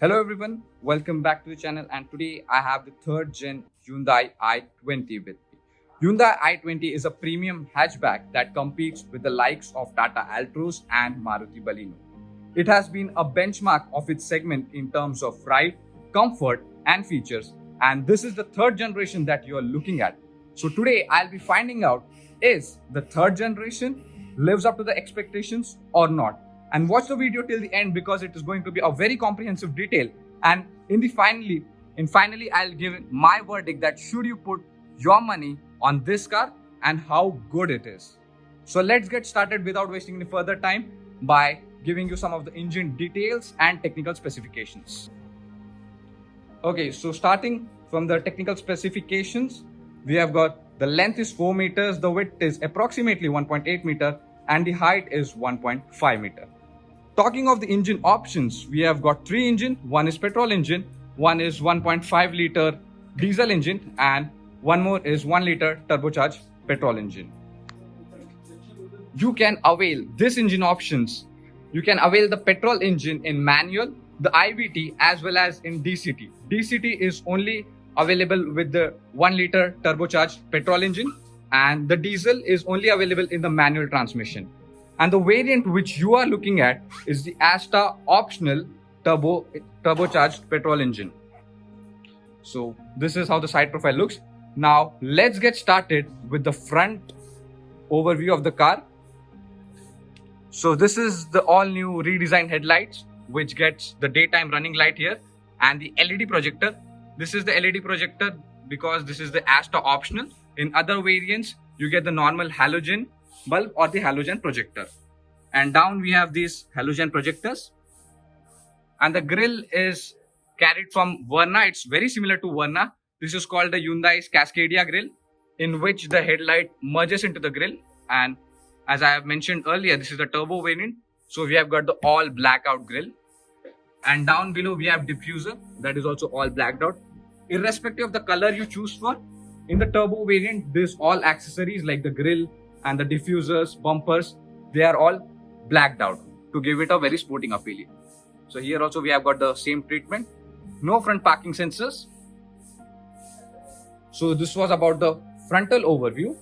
Hello everyone, welcome back to the channel, and today I have the third gen Hyundai i20 with me. Hyundai i20 is a premium hatchback that competes with the likes of Tata Altroz and Maruti Baleno. It has been a benchmark of its segment in terms of ride, comfort and features, and this is the third generation that you are looking at. So today I'll be finding out, is the third generation lives up to the expectations or not? And watch the video till the end because it is going to be a very comprehensive detail. And finally I'll give my verdict that should you put your money on this car and how good it is. So let's get started without wasting any further time by giving you some of the engine details and technical specifications. Okay, so starting from the technical specifications, we have got the length is 4 meters, the width is approximately 1.8 meter, and the height is 1.5 meter. Talking of the engine options, we have got 3 engine. One is petrol engine, one is 1.5 liter diesel engine, and one more is 1 liter turbocharged petrol engine. You can avail this engine options. You can avail the petrol engine in manual, the IVT, as well as in DCT. DCT is only available with the 1 liter turbocharged petrol engine, and the diesel is only available in the manual transmission. And the variant which you are looking at is the Asta optional turbocharged petrol engine. So this is how the side profile looks. Now let's get started with the front overview of the car. So this is the all new redesigned headlights, which gets the daytime running light here, and the LED projector. This is the LED projector because this is the Asta optional. In other variants, you get the normal halogen bulb or the halogen projector. And down we have these halogen projectors. And the grille is carried from Verna. It's very similar to Verna. This is called the Hyundai's Cascadia grille, in which the headlight merges into the grille. And as I have mentioned earlier, this is the turbo variant. So we have got the all blacked out grille. And down below we have diffuser that is also all blacked out. Irrespective of the color you choose for, in the turbo variant, this all accessories like the grille and the diffusers, bumpers, they are all blacked out to give it a very sporting appeal. So here also we have got the same treatment. No front parking sensors. So this was about the frontal overview.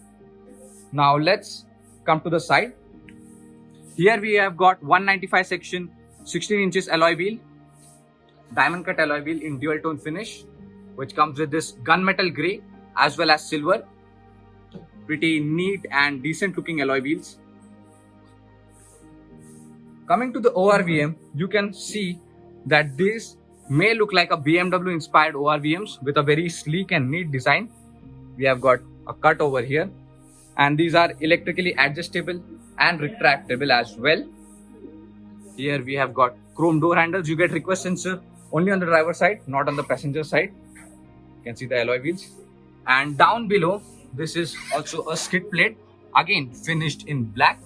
Now let's come to the side. Here we have got 195 section 16 inches alloy wheel, diamond cut alloy wheel in dual tone finish, which comes with this gunmetal grey as well as silver. Pretty neat and decent looking alloy wheels. Coming to the ORVM, you can see that this may look like a BMW inspired ORVMs with a very sleek and neat design. We have got a cut over here, and these are electrically adjustable and retractable as well. Here we have got chrome door handles. You get request sensor only on the driver side, not on the passenger side. You can see the alloy wheels. And down below, this is also a skid plate, again finished in black.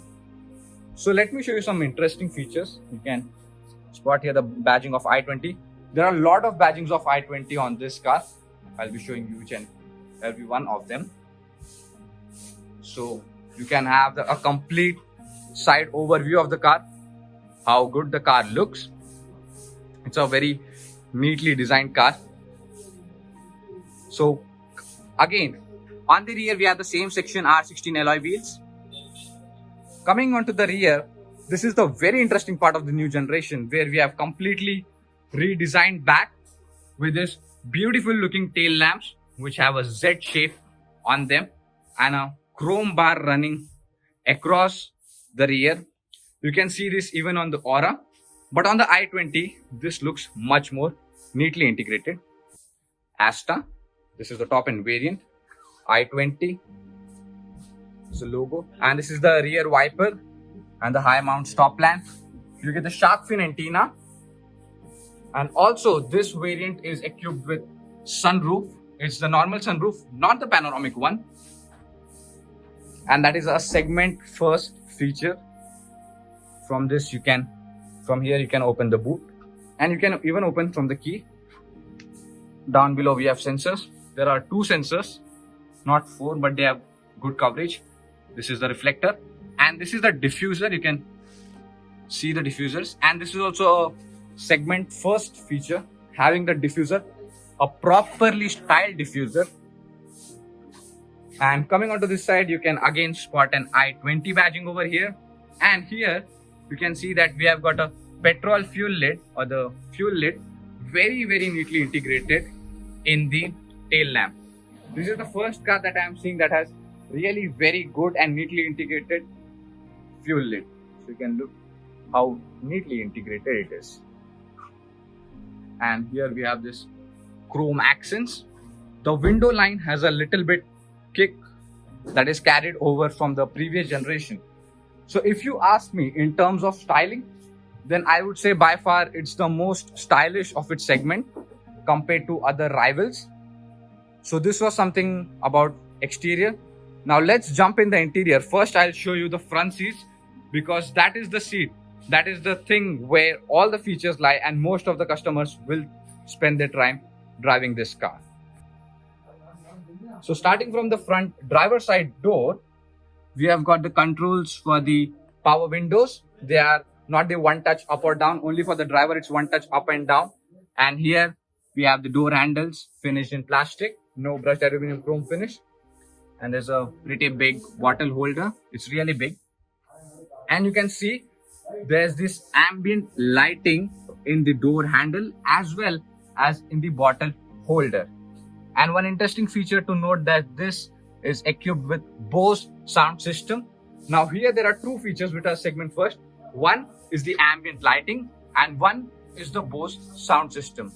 So let me show you some interesting features. You can spot here the badging of i20. There are a lot of badgings of i20 on this car. I'll be showing you each and every one of them. So you can have a complete side overview of the car, how good the car looks. It's a very neatly designed car. So again, on the rear we have the same section R16 alloy wheels. Coming on to the rear, this is the very interesting part of the new generation, where we have completely redesigned back with this beautiful looking tail lamps, which have a Z shape on them, and a chrome bar running across the rear. You can see this even on the Aura, but on the i20 this looks much more neatly integrated. Asta, this is the top end variant. i20 is the logo, and this is the rear wiper and the high mount stop lamp. You get the shark fin antenna, and also this variant is equipped with sunroof. It's the normal sunroof, not the panoramic one, and that is a segment first feature. From here you can open the boot, and you can even open from the key. Down below we have sensors. There are 2 sensors, not 4, but they have good coverage. This is the reflector, and this is the diffuser. You can see the diffusers, and this is also a segment first feature, having the diffuser, a properly styled diffuser. And coming onto this side, you can again spot an I-20 badging over here. And here you can see that we have got a petrol fuel lid, or the fuel lid, very neatly integrated in the tail lamp. This is the first car that I am seeing that has really very good and neatly integrated fuel lid. So you can look how neatly integrated it is. And here we have this chrome accents. The window line has a little bit kick that is carried over from the previous generation. So if you ask me in terms of styling, then I would say by far it's the most stylish of its segment compared to other rivals. So this was something about exterior. Now let's jump in the interior. First, I'll show you the front seats, because that is the seat. That is the thing where all the features lie, and most of the customers will spend their time driving this car. So starting from the front driver's side door, we have got the controls for the power windows. They are not the one touch up or down, only for the driver it's one touch up and down. And here we have the door handles finished in plastic, no brushed aluminum chrome finish. And there's a pretty big bottle holder. It's really big. And you can see there's this ambient lighting in the door handle as well as in the bottle holder. And one interesting feature to note that this is equipped with Bose sound system. Now here there are two features which are segment first. One is the ambient lighting and one is the Bose sound system.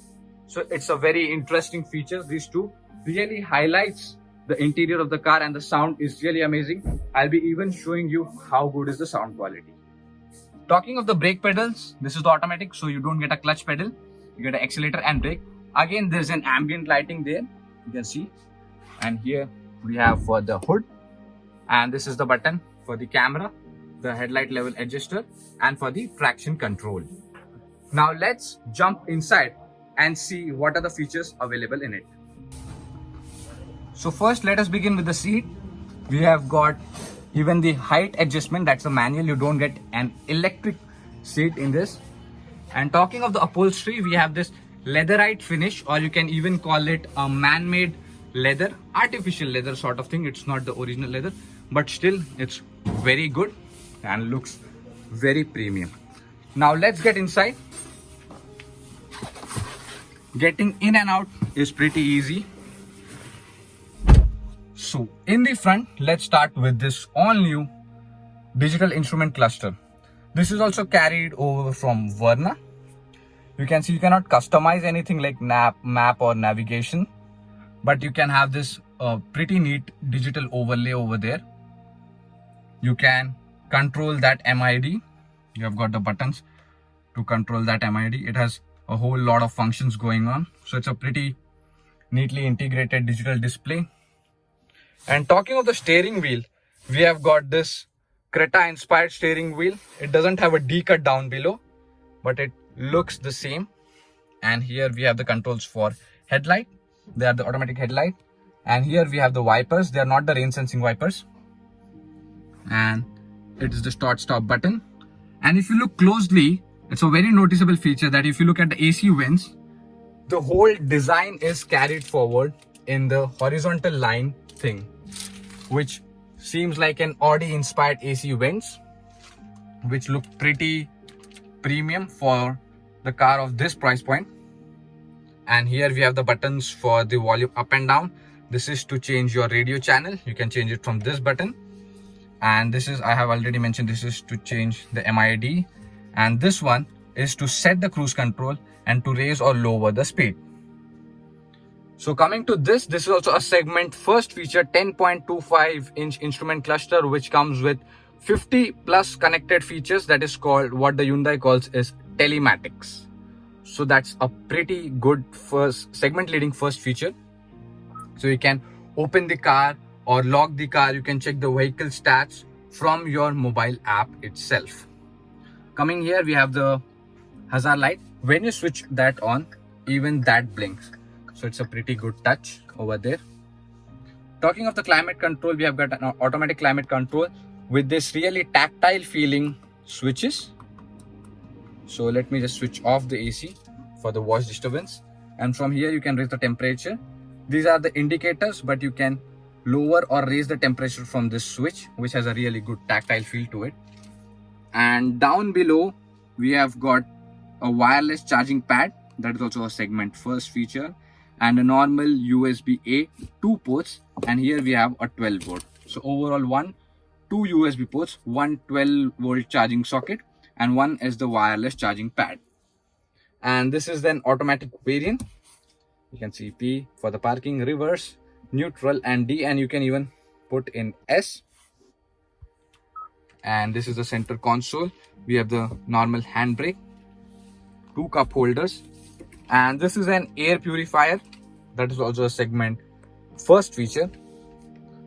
So it's a very interesting feature. These two really highlights the interior of the car, and the sound is really amazing. I'll be even showing you how good is the sound quality. Talking of the brake pedals, this is the automatic, so you don't get a clutch pedal. You get an accelerator and brake. Again, there's an ambient lighting there, you can see. And here we have for the hood. And this is the button for the camera, the headlight level adjuster, and for the traction control. Now let's jump inside and see what are the features available in it. So first, let us begin with the seat. We have got even the height adjustment, that's a manual. You don't get an electric seat in this. And talking of the upholstery, we have this leatherite finish, or you can even call it a man-made leather, artificial leather sort of thing. It's not the original leather, but still it's very good and looks very premium. Now let's get inside. Getting in and out is pretty easy. So in the front, let's start with this all new digital instrument cluster. This is also carried over from Verna. You can see you cannot customize anything like map or navigation, but you can have this pretty neat digital overlay over there. You can control that MID. You have got the buttons to control that MID. It has a whole lot of functions going on. So it's a pretty neatly integrated digital display. And talking of the steering wheel, we have got this Creta inspired steering wheel. It doesn't have a D cut down below, but it looks the same. And here we have the controls for headlight. They are the automatic headlight. And here we have the wipers. They are not the rain sensing wipers. And it is the start stop button. And if you look closely, it's a very noticeable feature that if you look at the AC vents, the whole design is carried forward in the horizontal line thing, which seems like an Audi inspired AC vents, which look pretty premium for the car of this price point. And here we have the buttons for the volume up and down. This is to change your radio channel. You can change it from this button. And this is, I have already mentioned, this is to change the MID. And this one is to set the cruise control and to raise or lower the speed. So coming to this is also a segment first feature, 10.25-inch instrument cluster, which comes with 50 plus connected features. That is called, what the Hyundai calls is telematics. So that's a pretty good first segment leading first feature. So you can open the car or lock the car. You can check the vehicle stats from your mobile app itself. Coming here, we have the hazard light. When you switch that on, even that blinks. So it's a pretty good touch over there. Talking of the climate control, we have got an automatic climate control with this really tactile feeling switches. So let me just switch off the AC for the voice disturbance. And from here you can raise the temperature. These are the indicators, but you can lower or raise the temperature from this switch, which has a really good tactile feel to it. And down below we have got a wireless charging pad. That is also a segment first feature, and a normal USB-A 2 ports, and here we have a 12 volt. So overall two USB ports, one 12 volt charging socket, and one is the wireless charging pad. And this is then automatic variant. You can see P for the parking, reverse, neutral, and D, and you can even put in S. And this is the center console. We have the normal handbrake, two cup holders, and this is an air purifier. That is also a segment first feature.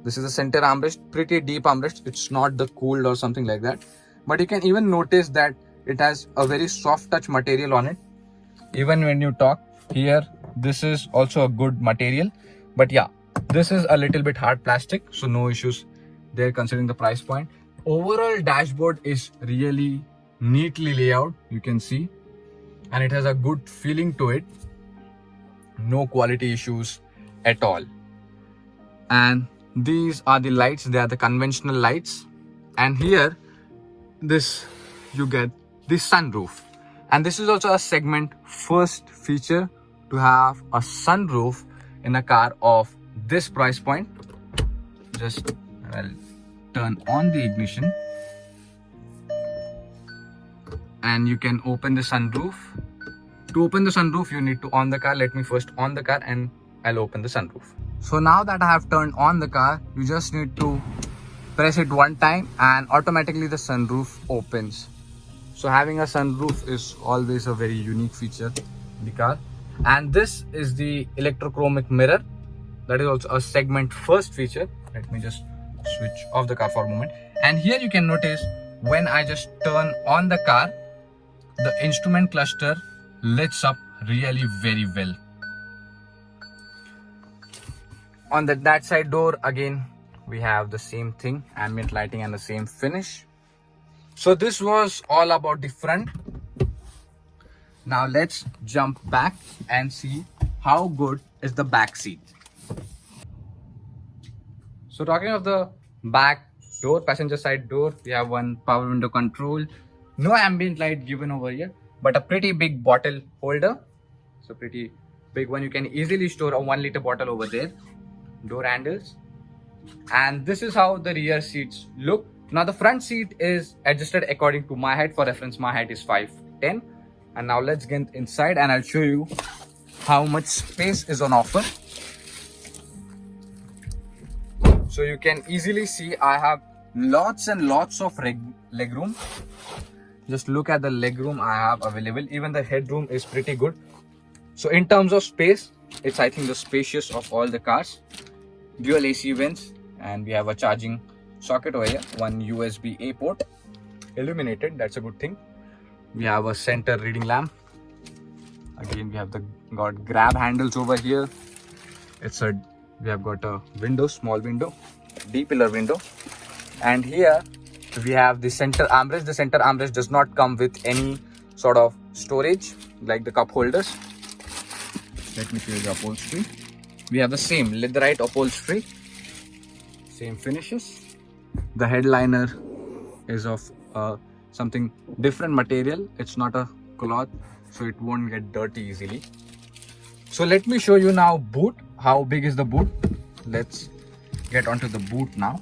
This is a center armrest, pretty deep armrest. It's not the cooled or something like that, but you can even notice that it has a very soft touch material on it. Even when you talk here, this is also a good material, but yeah, this is a little bit hard plastic, so no issues there considering the price point. Overall dashboard is really neatly laid out, you can see, and it has a good feeling to it. No quality issues at all. And these are the lights. They are the conventional lights, and here you get the sunroof, and this is also a segment first feature to have a sunroof in a car of this price point. Just I'll turn on the ignition and you can open the sunroof. To open the sunroof, you need to on the car. Let me first on the car and I'll open the sunroof. So now that I have turned on the car, you just need to press it one time and automatically the sunroof opens. So having a sunroof is always a very unique feature in the car. And this is the electrochromic mirror. That is also a segment first feature. Let me just switch off the car for a moment. And here you can notice when I just turn on the car, the instrument cluster lights up really very well. On that side door, again we have the same thing, ambient lighting and the same finish. So this was all about the front. Now let's jump back and see how good is the back seat. So talking of the back door, passenger side door, we have one power window control, no ambient light given over here, but a pretty big bottle holder. So pretty big one. You can easily store a 1 liter bottle over there. Door handles, and this is how the rear seats look. Now the front seat is adjusted according to my height. For reference, my height is 5'10", and now let's get inside and I'll show you how much space is on offer. So you can easily see I have lots and lots of leg room. Just look at the leg room I have available. Even the headroom is pretty good. So in terms of space, it's I think the spacious of all the cars. Dual AC vents, and we have a charging socket over here, one USB-A port, illuminated, that's a good thing. We have a center reading lamp. Again, we have got grab handles over here. We have got a window, small window, D-pillar window, and here we have the center armrest. The center armrest does not come with any sort of storage like the cup holders. Let me show you the upholstery. We have the same leatherite upholstery, same finishes. The headliner is of something different material. It's not a cloth, so it won't get dirty easily. So let me show you now boot. How big is the boot? Let's get onto the boot now.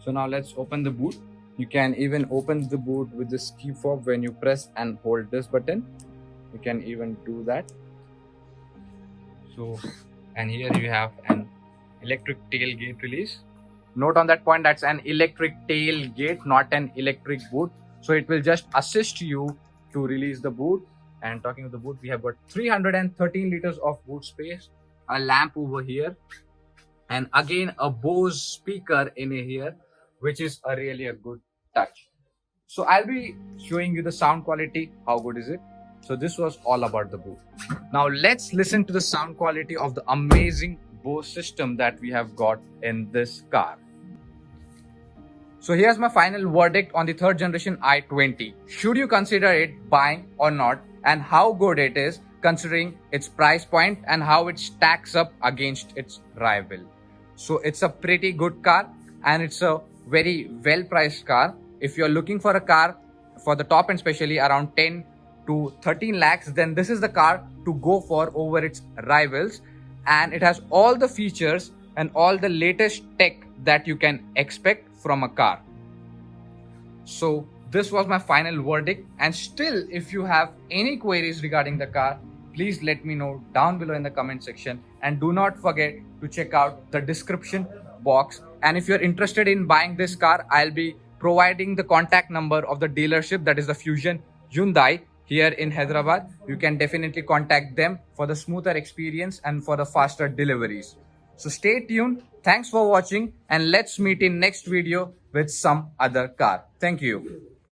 So now let's open the boot. You can even open the boot with the key fob when you press and hold this button. You can even do that. So, and here you have an electric tailgate release. Note on that point, that's an electric tailgate, not an electric boot. So it will just assist you to release the boot. And talking of the boot, we have got 313 liters of boot space, a lamp over here, and again a Bose speaker in here, which is really a good touch. So I'll be showing you the sound quality. How good is it? So this was all about the boot. Now let's listen to the sound quality of the amazing Bose system that we have got in this car. So here's my final verdict on the third generation i20. Should you consider it buying or not, and how good it is considering its price point and how it stacks up against its rival. So it's a pretty good car and it's a very well priced car. If you're looking for a car for the top end, especially around 10 to 13 lakhs, then this is the car to go for over its rivals. And it has all the features and all the latest tech that you can expect from a car. So this was my final verdict, and still if you have any queries regarding the car, please let me know down below in the comment section, and do not forget to check out the description box. And if you're interested in buying this car, I'll be providing the contact number of the dealership, that is the Fusion Hyundai here in Hyderabad. You can definitely contact them for the smoother experience and for the faster deliveries. So stay tuned. Thanks for watching, and let's meet in next video with some other car. Thank you.